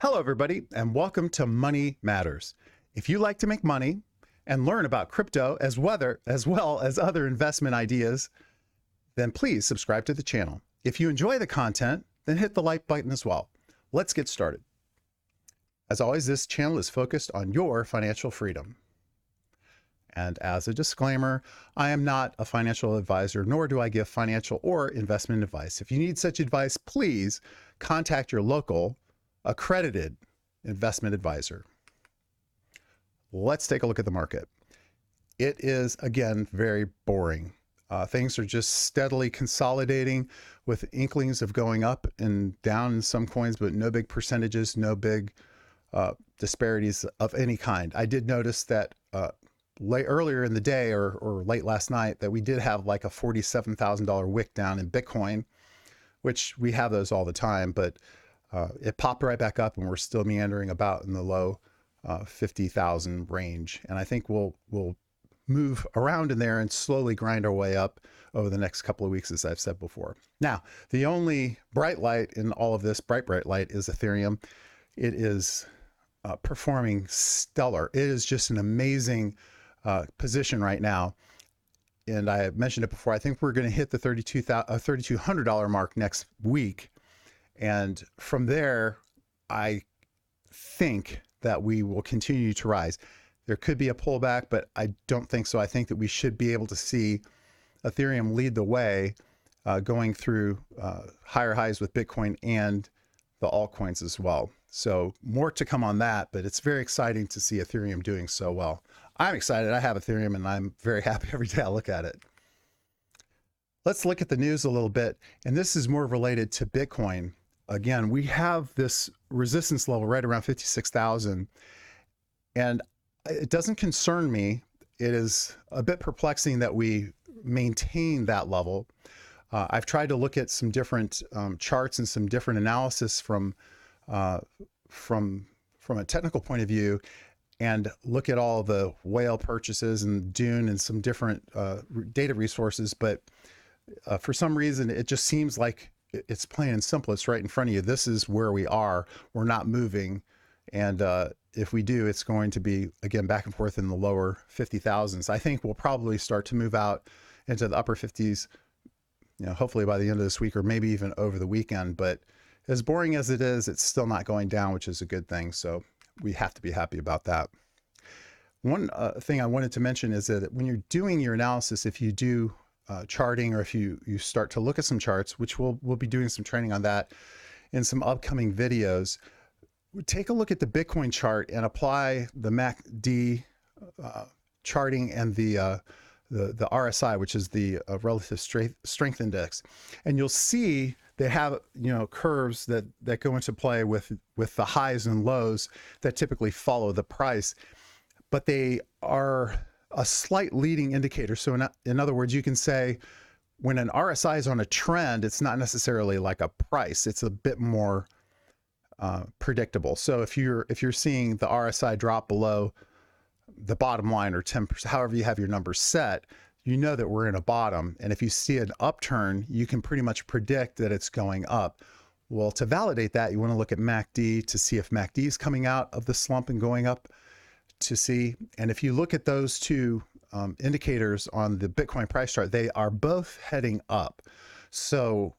Hello, everybody, and welcome to Money Matters. If you like to make money and learn about crypto as well as other investment ideas, then please subscribe to the channel. If you enjoy the content, then hit the like button as well. Let's get started. As always, this channel is focused on your financial freedom. And as a disclaimer, I am not a financial advisor, nor do I give financial or investment advice. If you need such advice, please contact your local accredited investment advisor. Let's take a look at the market. It is, again, very boring. Things are just steadily consolidating with inklings of going up and down in some coins, but no big percentages, no big disparities of any kind. I did notice that earlier in the day or late last night that we did have like a $47,000 wick down in Bitcoin, which we have those all the time, but it popped right back up and we're still meandering about in the low 50,000 range. And I think we'll move around in there and slowly grind our way up over the next couple of weeks, as I've said before. Now, the only bright light in all of this, bright light, is Ethereum. It is performing stellar. It is just an amazing position right now. And I mentioned it before, I think we're going to hit the $3,200 mark next week. And from there, I think that we will continue to rise. There could be a pullback, but I don't think so. I think that we should be able to see Ethereum lead the way, going through higher highs with Bitcoin and the altcoins as well. So more to come on that, but it's very exciting to see Ethereum doing so well. I'm excited. I have Ethereum and I'm very happy every day I look at it. Let's look at the news a little bit. And this is more related to Bitcoin. Again, we have this resistance level right around 56,000, and it doesn't concern me. It is a bit perplexing that we maintain that level. I've tried to look at some different charts and some different analysis from a technical point of view, and look at all the whale purchases and Dune and some different data resources. But for some reason, it just seems like it's plain and simple. It's right in front of you. This is where we are. We're not moving. And if we do, it's going to be, again, back and forth in the lower 50,000s. I think we'll probably start to move out into the upper 50s, hopefully by the end of this week or maybe even over the weekend. But as boring as it is, it's still not going down, which is a good thing. So we have to be happy about that. One thing I wanted to mention is that when you're doing your analysis, if you do charting, or if you start to look at some charts, which we'll be doing some training on that in some upcoming videos, take a look at the Bitcoin chart and apply the MACD charting and the RSI, which is the relative strength index, and you'll see they have curves that go into play with the highs and lows that typically follow the price, but they are a slight leading indicator. So in other words, you can say when an RSI is on a trend, it's not necessarily like a price. It's a bit more predictable. So if you're seeing the RSI drop below the bottom line or 10%, however you have your numbers set, you know that we're in a bottom. And if you see an upturn, you can pretty much predict that it's going up. Well, to validate that, you want to look at MACD to see if MACD is coming out of the slump and going up to see. And if you look at those two indicators on the Bitcoin price chart, they are both heading up. So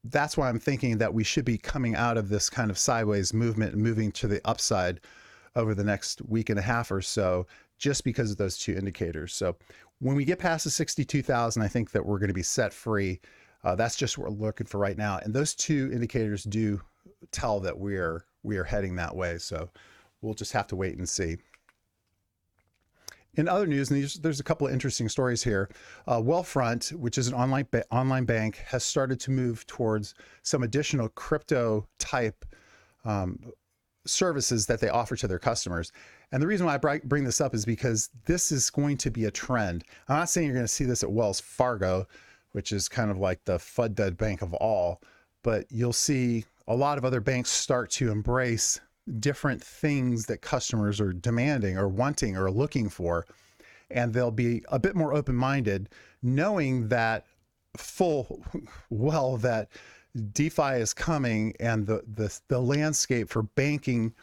that's why I'm thinking that we should be coming out of this kind of sideways movement and moving to the upside over the next week and a half or so, just because of those two indicators. So when we get past the 62,000, I think that we're going to be set free. That's just what we're looking for right now. And those two indicators do tell that we are heading that way. So we'll just have to wait and see. In other news, and there's a couple of interesting stories here. Wealthfront, which is an online bank, has started to move towards some additional crypto type services that they offer to their customers. And the reason why I bring this up is because this is going to be a trend. I'm not saying you're going to see this at Wells Fargo, which is kind of like the FUD bank of all, but you'll see a lot of other banks start to embrace different things that customers are demanding or wanting or looking for. And they'll be a bit more open-minded, knowing that full well that DeFi is coming, and the landscape for banking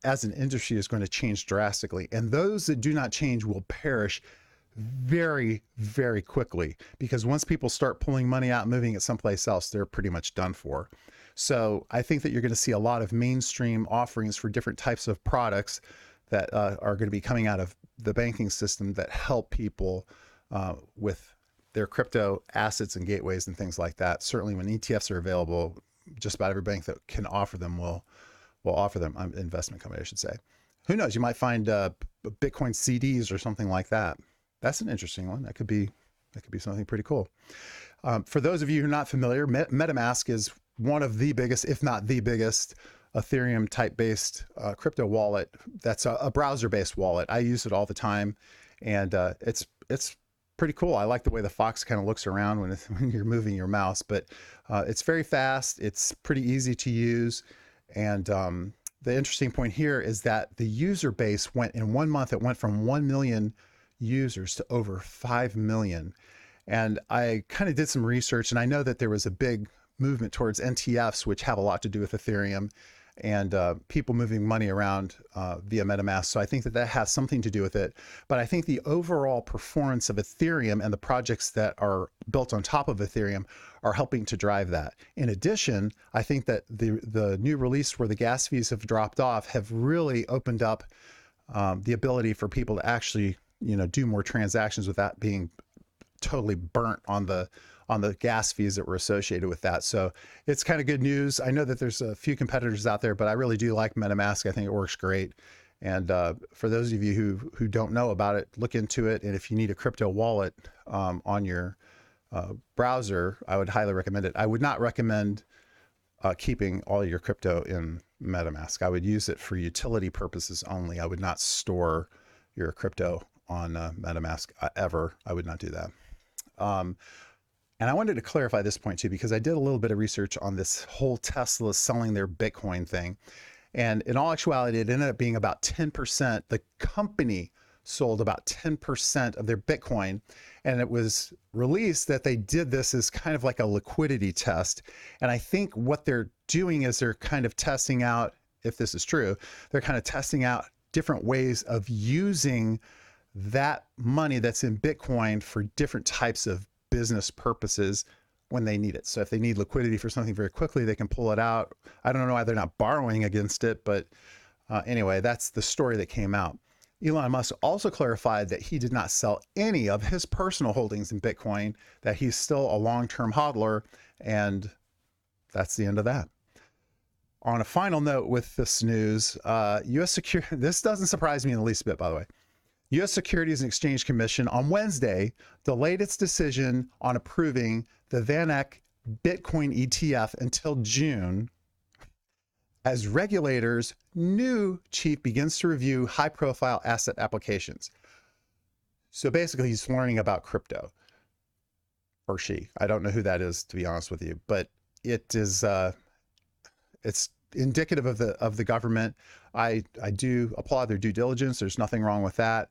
as an industry is going to change drastically. And those that do not change will perish very, very quickly, because once people start pulling money out and moving it someplace else, they're pretty much done for. So I think that you're going to see a lot of mainstream offerings for different types of products that are going to be coming out of the banking system that help people with their crypto assets and gateways and things like that. Certainly when ETFs are available, just about every bank that can offer them will offer them. Investment company, I should say. Who knows? You might find Bitcoin CDs or something like that. That's an interesting one. That could be something pretty cool. For those of you who are not familiar, MetaMask is one of the biggest, if not the biggest, Ethereum type based crypto wallet. That's a browser based wallet. I use it all the time, and it's pretty cool. I like the way the fox kind of looks around when you're moving your mouse, but it's very fast. It's pretty easy to use. And the interesting point here is that the user base in 1 month, it went from 1 million users to over 5 million. And I kind of did some research, and I know that there was a big movement towards NTFs, which have a lot to do with Ethereum, and people moving money around via MetaMask. So I think that has something to do with it. But I think the overall performance of Ethereum and the projects that are built on top of Ethereum are helping to drive that. In addition, I think that the new release where the gas fees have dropped off have really opened up the ability for people to actually, do more transactions without being totally burnt on the gas fees that were associated with that. So it's kind of good news. I know that there's a few competitors out there, but I really do like MetaMask. I think it works great. And for those of you who don't know about it, look into it. And if you need a crypto wallet on your browser, I would highly recommend it. I would not recommend keeping all your crypto in MetaMask. I would use it for utility purposes only. I would not store your crypto on MetaMask ever. I would not do that. And I wanted to clarify this point too, because I did a little bit of research on this whole Tesla selling their Bitcoin thing. And in all actuality, it ended up being about 10%. The company sold about 10% of their Bitcoin. And it was released that they did this as kind of like a liquidity test. And I think what they're doing is they're kind of testing out, if this is true, they're kind of testing out different ways of using that money that's in Bitcoin for different types of business purposes when they need it. So if they need liquidity for something very quickly, they can pull it out. I don't know why they're not borrowing against it, but anyway, that's the story that came out. Elon Musk also clarified that he did not sell any of his personal holdings in Bitcoin, that he's still a long-term hodler, and that's the end of that. On a final note with this news, this doesn't surprise me in the least bit, by the way. U.S. Securities and Exchange Commission on Wednesday delayed its decision on approving the VanEck Bitcoin ETF until June, as regulators' new chief begins to review high-profile asset applications. So basically, he's learning about crypto, or she. I don't know who that is, to be honest with you, but it is it's indicative of the government. I do applaud their due diligence. There's nothing wrong with that,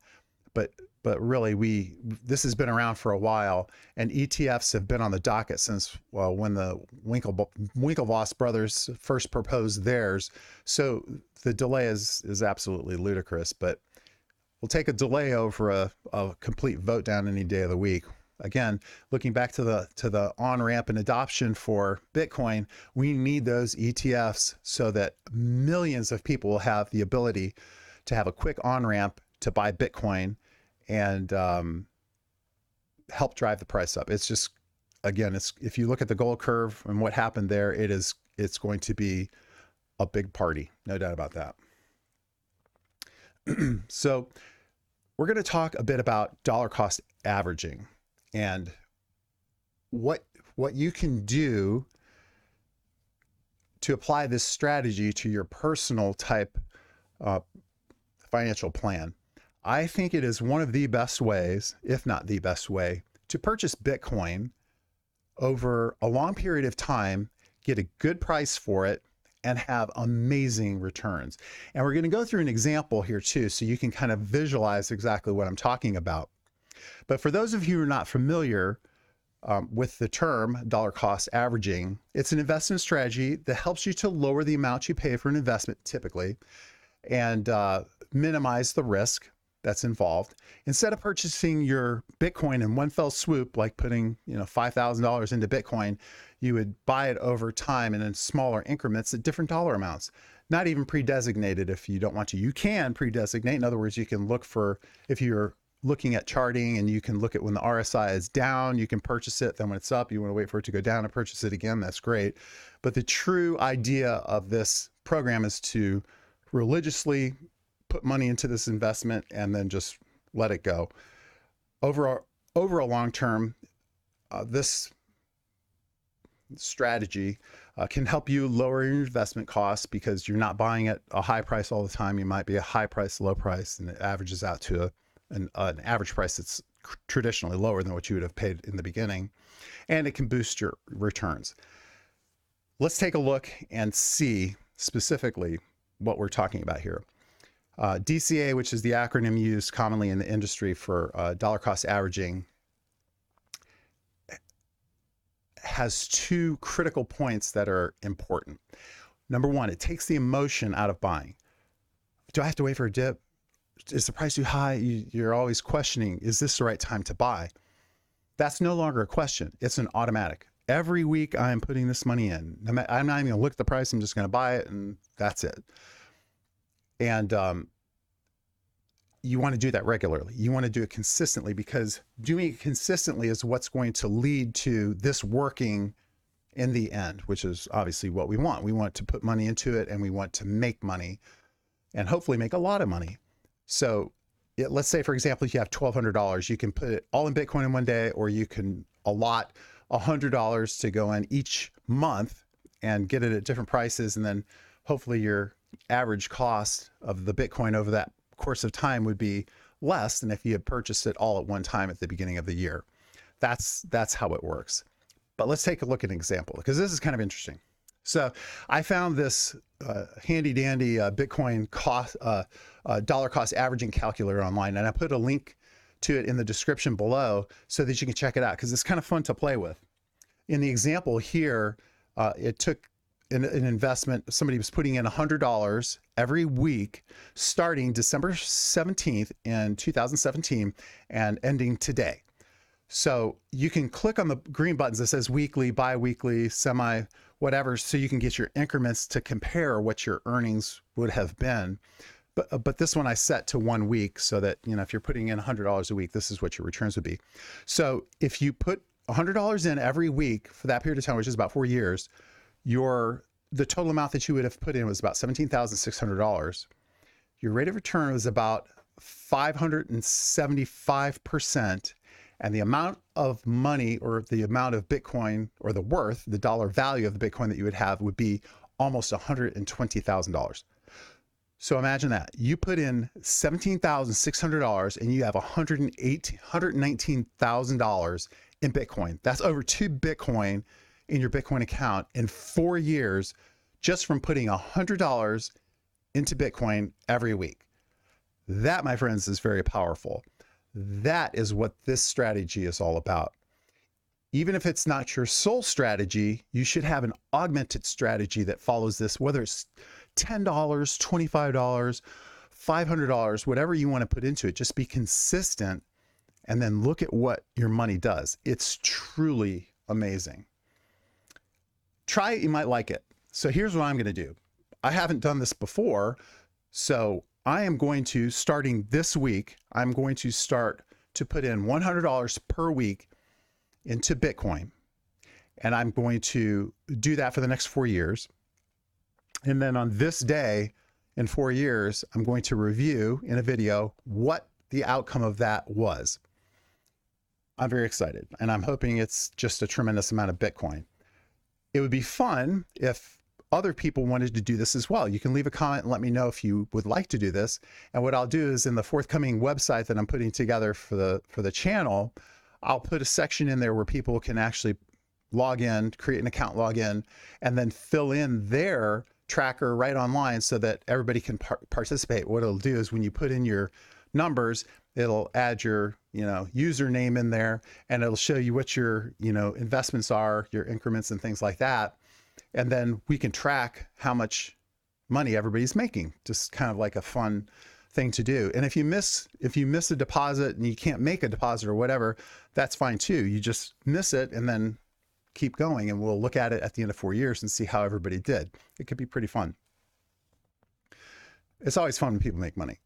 but really this has been around for a while, and ETFs have been on the docket since, well, when the Winklevoss brothers first proposed theirs. So the delay is absolutely ludicrous, but we'll take a delay over a complete vote down any day of the week. Again, looking back to the on-ramp and adoption for Bitcoin, we need those ETFs so that millions of people will have the ability to have a quick on-ramp to buy Bitcoin and help drive the price up. It's just, again, if you look at the gold curve and what happened there, it's going to be a big party, no doubt about that. So we're going to talk a bit about dollar cost averaging and what you can do to apply this strategy to your personal type financial plan. I think it is one of the best ways, if not the best way, to purchase Bitcoin over a long period of time, get a good price for it, and have amazing returns. And we're going to go through an example here too, so you can kind of visualize exactly what I'm talking about. But for those of you who are not familiar, with the term dollar cost averaging. It's an investment strategy that helps you to lower the amount you pay for an investment typically and minimize the risk that's involved. Instead of purchasing your Bitcoin in one fell swoop, like putting $5,000 into Bitcoin, you would buy it over time and in smaller increments at different dollar amounts. Not even pre-designated if you don't want to. You can pre-designate. In other words, you can look for, if you're looking at charting and you can look at when the RSI is down, you can purchase it. Then when it's up, you want to wait for it to go down and purchase it again. That's great. But the true idea of this program is to religiously put money into this investment and then just let it go. Over a long term, this strategy can help you lower your investment costs because you're not buying at a high price all the time. You might be a high price, low price, and it averages out to an average price that's traditionally lower than what you would have paid in the beginning, and it can boost your returns. Let's take a look and see specifically what we're talking about here. DCA, which is the acronym used commonly in the industry for dollar cost averaging, has two critical points that are important. Number one, it takes the emotion out of buying. Do I have to wait for a dip? Is the price too high? You're always questioning, is this the right time to buy? That's no longer a question. It's an automatic. Every week I'm putting this money in. I'm not even going to look at the price. I'm just going to buy it and that's it. And you want to do that regularly. You want to do it consistently because doing it consistently is what's going to lead to this working in the end, which is obviously what we want. We want to put money into it and we want to make money and hopefully make a lot of money. So let's say, for example, if you have $1,200, you can put it all in Bitcoin in one day, or you can allot $100 to go in each month and get it at different prices. And then hopefully your average cost of the Bitcoin over that course of time would be less than if you had purchased it all at one time at the beginning of the year. That's how it works. But let's take a look at an example because this is kind of interesting. So I found this handy dandy Bitcoin cost, dollar cost averaging calculator online, and I put a link to it in the description below so that you can check it out because it's kind of fun to play with. In the example here, it took an investment. Somebody was putting in $100 every week starting December 17th in 2017 and ending today. So you can click on the green buttons that says weekly, bi-weekly, semi, whatever, so you can get your increments to compare what your earnings would have been. But this one I set to 1 week so that, if you're putting in $100 a week, this is what your returns would be. So if you put $100 in every week for that period of time, which is about 4 years, the total amount that you would have put in was about $17,600. Your rate of return was about 575%. And the amount of money or the amount of Bitcoin or the worth, the dollar value of the Bitcoin that you would have would be almost $120,000. So imagine that. You put in $17,600 and you have $119,000 in Bitcoin. That's over 2 Bitcoin in your Bitcoin account in 4 years just from putting $100 into Bitcoin every week. That, my friends, is very powerful. That is what this strategy is all about. Even if it's not your sole strategy, you should have an augmented strategy that follows this, whether it's $10, $25, $500, whatever you want to put into it. Just be consistent and then look at what your money does. It's truly amazing. Try it, you might like it. So here's what I'm going to do. I haven't done this before, so I am going to, starting this week, I'm going to start to put in $100 per week into Bitcoin. And I'm going to do that for the next 4 years. And then on this day in 4 years, I'm going to review in a video what the outcome of that was. I'm very excited, and I'm hoping it's just a tremendous amount of Bitcoin. It would be fun if other people wanted to do this as well. You can leave a comment and let me know if you would like to do this. And what I'll do is in the forthcoming website that I'm putting together for the channel, I'll put a section in there where people can actually log in, create an account, log in, and then fill in their tracker right online so that everybody can participate. What it'll do is when you put in your numbers, it'll add your, username in there, and it'll show you what your, investments are, your increments and things like that. And then we can track how much money everybody's making, just kind of like a fun thing to do. And if you miss a deposit and you can't make a deposit or whatever, that's fine too. You just miss it and then keep going, and we'll look at it at the end of 4 years and see how everybody did. It could be pretty fun. It's always fun when people make money.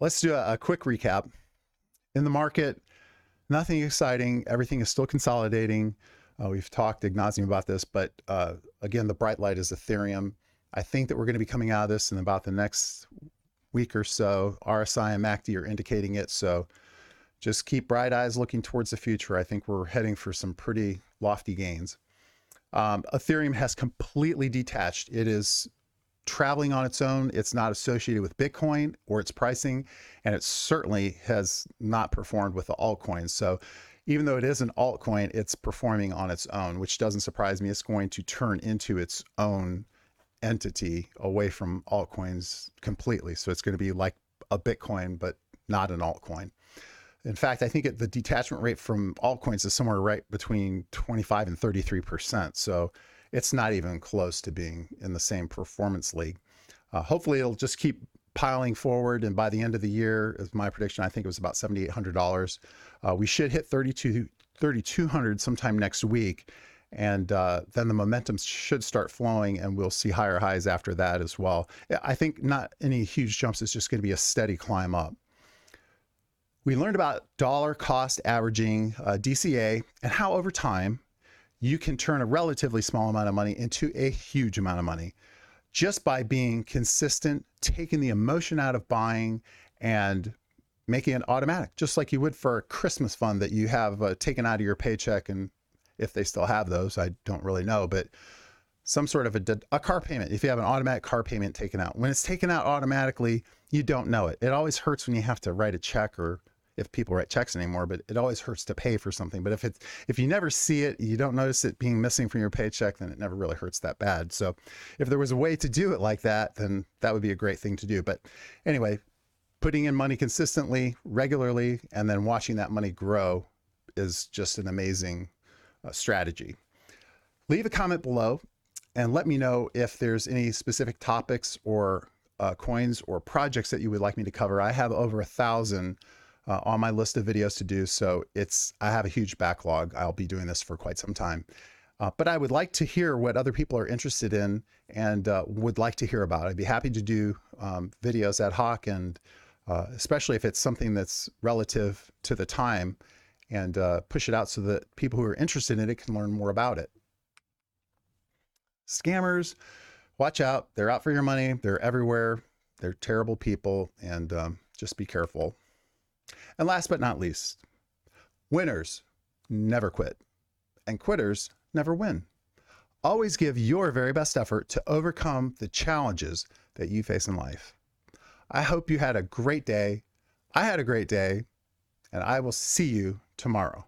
Let's do a quick recap. In the market, nothing exciting. Everything is still consolidating. We've talked ad nauseum about this, but again, the bright light is Ethereum. I think that we're going to be coming out of this in about the next week or so. RSI and MACD are indicating it. So just keep bright eyes looking towards the future. I think we're heading for some pretty lofty gains. Ethereum has completely detached. It is traveling on its own. It's not associated with Bitcoin or its pricing, and it certainly has not performed with the altcoins. So even though it is an altcoin, it's performing on its own, which doesn't surprise me. It's going to turn into its own entity away from altcoins completely. So it's going to be like a Bitcoin, but not an altcoin. In fact, I think the detachment rate from altcoins is somewhere right between 25 and 33%. So it's not even close to being in the same performance league. Hopefully it'll just keep piling forward. And by the end of the year, is my prediction, I think it was about $7,800. We should hit 3,200 sometime next week. And then the momentum should start flowing, and we'll see higher highs after that as well. I think not any huge jumps. It's just going to be a steady climb up. We learned about dollar cost averaging, DCA, and how over time you can turn a relatively small amount of money into a huge amount of money just by being consistent, taking the emotion out of buying and making it automatic, just like you would for a Christmas fund that you have taken out of your paycheck. And if they still have those, I don't really know, but some sort of a car payment. If you have an automatic car payment taken out, when it's taken out automatically, you don't know it. It always hurts when you have to write a check, or if people write checks anymore, but it always hurts to pay for something. But if you never see it, you don't notice it being missing from your paycheck, then it never really hurts that bad. So if there was a way to do it like that, then that would be a great thing to do. But anyway, putting in money consistently, regularly, and then watching that money grow is just an amazing strategy. Leave a comment below and let me know if there's any specific topics or coins or projects that you would like me to cover. I have over 1,000 on my list of videos to do. So I have a huge backlog. I'll be doing this for quite some time. But I would like to hear what other people are interested in and would like to hear about. I'd be happy to do videos ad hoc, and especially if it's something that's relative to the time, and push it out so that people who are interested in it can learn more about it. Scammers, watch out. They're out for your money. They're everywhere. They're terrible people, and just be careful. And last but not least, winners never quit, and quitters never win. Always give your very best effort to overcome the challenges that you face in life. I hope you had a great day. I had a great day, and I will see you tomorrow.